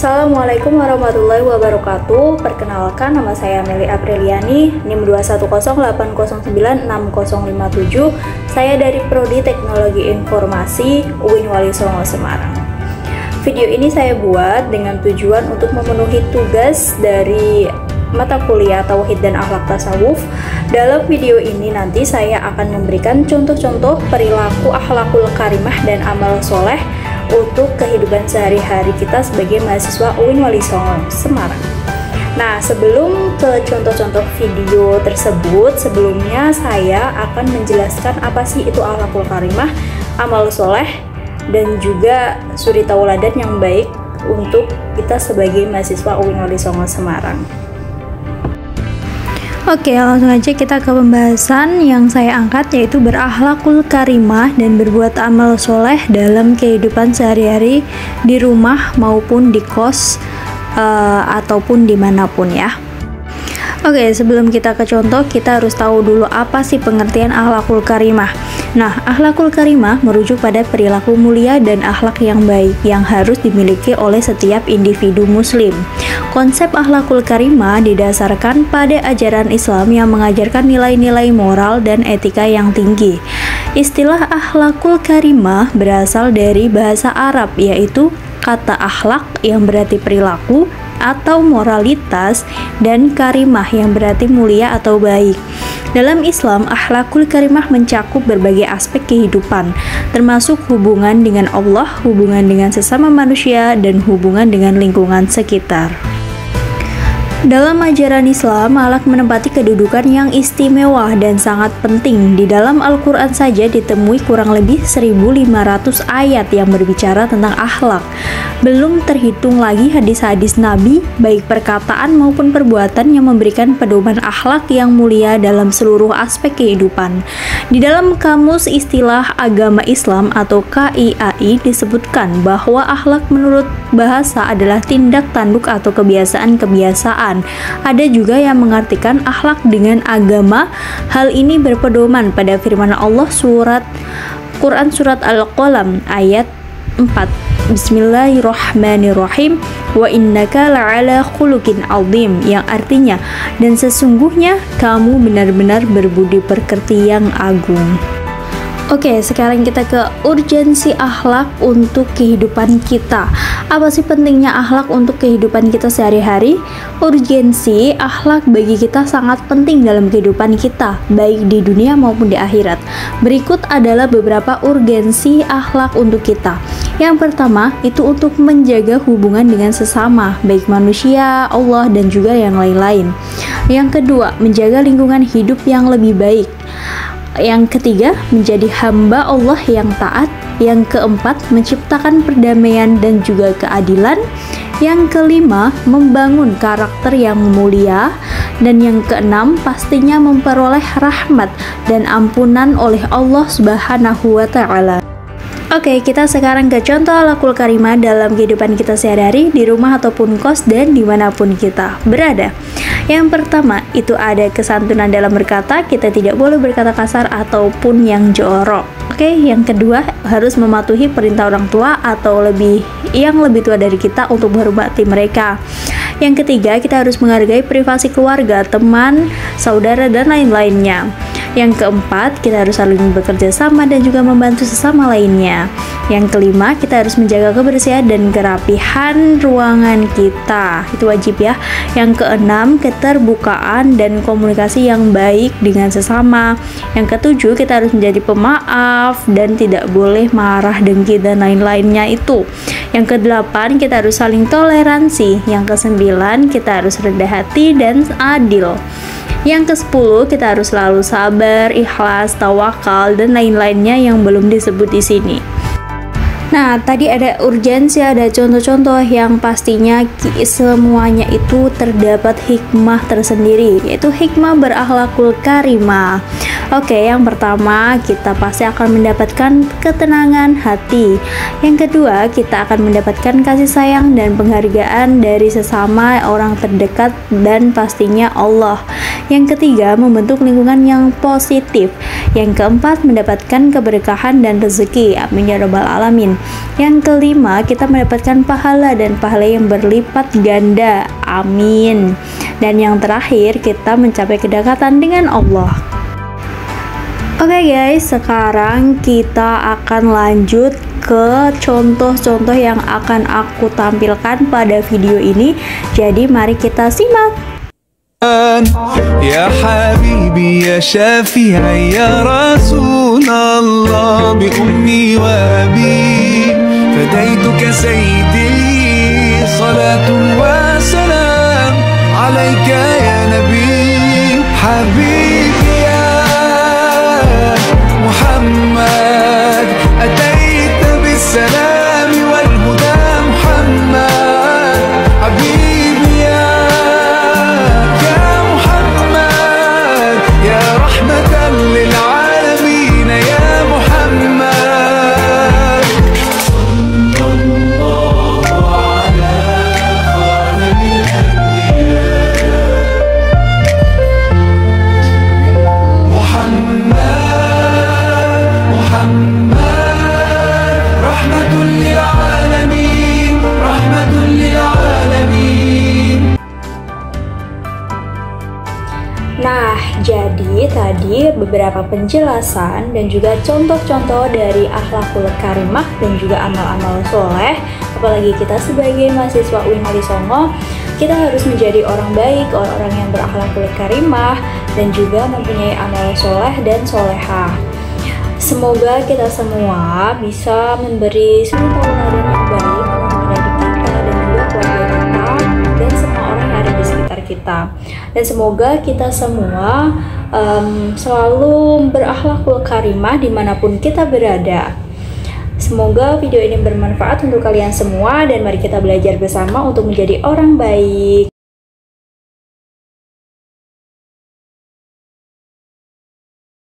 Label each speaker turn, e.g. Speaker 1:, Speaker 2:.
Speaker 1: Assalamualaikum warahmatullahi wabarakatuh. Perkenalkan, nama saya Meli Apriliani, NIM 21080960057. Saya dari Prodi Teknologi Informasi UIN Wali Songo Semarang. Video ini saya buat dengan tujuan untuk memenuhi tugas dari mata kuliah Tauhid dan Akhlak Tasawuf. Dalam video ini nanti saya akan memberikan contoh-contoh perilaku akhlakul karimah dan amal soleh untuk kehidupan sehari-hari kita sebagai mahasiswa UIN Wali Songo Semarang. Nah, sebelum ke contoh-contoh video tersebut, sebelumnya saya akan menjelaskan apa sih itu akhlakul karimah, amal soleh, dan juga suri tauladan yang baik untuk kita sebagai mahasiswa UIN Wali Songo Semarang. Oke, langsung aja kita ke pembahasan yang saya angkat, yaitu berakhlakul karimah dan berbuat amal soleh dalam kehidupan sehari-hari di rumah maupun di kos ataupun dimanapun ya. Oke, sebelum kita ke contoh, kita harus tahu dulu apa sih pengertian akhlakul karimah. Nah, akhlakul karimah merujuk pada perilaku mulia dan akhlak yang baik yang harus dimiliki oleh setiap individu muslim. Konsep akhlakul karimah didasarkan pada ajaran Islam yang mengajarkan nilai-nilai moral dan etika yang tinggi. Istilah akhlakul karimah berasal dari bahasa Arab, yaitu kata akhlak yang berarti perilaku atau moralitas, dan karimah yang berarti mulia atau baik. Dalam Islam, akhlakul karimah mencakup berbagai aspek kehidupan, termasuk hubungan dengan Allah, hubungan dengan sesama manusia, dan hubungan dengan lingkungan sekitar. Dalam ajaran Islam, akhlak menempati kedudukan yang istimewa dan sangat penting. Di dalam Al-Quran saja ditemui kurang lebih 1.500 ayat yang berbicara tentang akhlak. Belum terhitung lagi hadis-hadis Nabi, baik perkataan maupun perbuatan yang memberikan pedoman akhlak yang mulia dalam seluruh aspek kehidupan. Di dalam Kamus Istilah Agama Islam atau KIAI disebutkan bahwa akhlak menurut bahasa adalah tindak tanduk atau kebiasaan-kebiasaan. Ada juga yang mengartikan akhlak dengan agama. Hal ini berpedoman pada firman Allah Quran surat Al-Qalam ayat 4. Bismillahirrahmanirrahim, wa innaka la'ala khuluqin azim, yang artinya, dan sesungguhnya kamu benar-benar berbudi pekerti yang agung. Oke, sekarang kita ke urgensi akhlak untuk kehidupan kita. Apa sih pentingnya akhlak untuk kehidupan kita sehari-hari? Urgensi akhlak bagi kita sangat penting dalam kehidupan kita, baik di dunia maupun di akhirat. Berikut adalah beberapa urgensi akhlak untuk kita. Yang pertama, itu untuk menjaga hubungan dengan sesama, baik manusia, Allah, dan juga yang lain-lain. Yang kedua, menjaga lingkungan hidup yang lebih baik. Yang ketiga, menjadi hamba Allah yang taat. Yang keempat, menciptakan perdamaian dan juga keadilan. Yang kelima, membangun karakter yang mulia. Dan yang keenam, pastinya memperoleh rahmat dan ampunan oleh Allah Subhanahu wa Ta'ala. Oke, kita sekarang ke contoh akhlakul karimah dalam kehidupan kita sehari-hari di rumah ataupun kos dan dimanapun kita berada. Yang pertama, itu ada kesantunan dalam berkata. Kita tidak boleh berkata kasar ataupun yang jorok. Oke, yang kedua, harus mematuhi perintah orang tua atau yang lebih tua dari kita untuk menghormati mereka. Yang ketiga, kita harus menghargai privasi keluarga, teman, saudara, dan lain-lainnya. Yang keempat, kita harus saling bekerja sama dan juga membantu sesama lainnya. Yang kelima, kita harus menjaga kebersihan dan kerapihan ruangan kita. Itu wajib ya. Yang keenam, keterbukaan dan komunikasi yang baik dengan sesama. Yang ketujuh, kita harus menjadi pemaaf dan tidak boleh marah, dengki, dan lain-lainnya itu. Yang kedelapan, kita harus saling toleransi. Yang kesembilan, kita harus rendah hati dan adil. Yang ke-10, kita harus selalu sabar, ikhlas, tawakal, dan lain-lainnya yang belum disebut di sini. Nah, tadi ada urgensi, ada contoh-contoh yang pastinya semuanya itu terdapat hikmah tersendiri, yaitu hikmah berakhlakul karimah. Oke, yang pertama, kita pasti akan mendapatkan ketenangan hati. Yang kedua, kita akan mendapatkan kasih sayang dan penghargaan dari sesama orang terdekat dan pastinya Allah. Yang ketiga, membentuk lingkungan yang positif. Yang keempat, mendapatkan keberkahan dan rezeki. Amin ya rabbal alamin. Yang kelima, kita mendapatkan pahala dan pahala yang berlipat ganda. Amin. Dan yang terakhir, kita mencapai kedekatan dengan Allah. Oke guys, sekarang kita akan lanjut ke contoh-contoh yang akan aku tampilkan pada video ini. Jadi mari kita simak.
Speaker 2: Ya habibi ya syafi'i ya Rasulullah bi ummi wa abi fadaituka sayyidi salatu wa salam alaika ya nabi habibi ya Muhammad ataita bis salam wal huda Muhammad habibi ya للعالمين يا محمد صلى الله على خاتم الأنبياء محمد رحمة للعالمين رحمة للعالمين.
Speaker 1: Nah, jadi tadi beberapa penjelasan dan juga contoh-contoh dari akhlakul karimah dan juga amal-amal soleh. Apalagi kita sebagai mahasiswa UIN Walisongo, kita harus menjadi orang baik, orang-orang yang berakhlakul karimah dan juga mempunyai amal soleh dan solehah. Semoga kita semua bisa memberi suri tauladan yang baik untuk adik kita dan juga keluarga kita dan semua orang yang ada di sekitar kita. Dan semoga kita semua selalu berakhlakul karimah dimanapun kita berada. Semoga video ini bermanfaat untuk kalian semua dan mari kita belajar bersama untuk menjadi orang baik.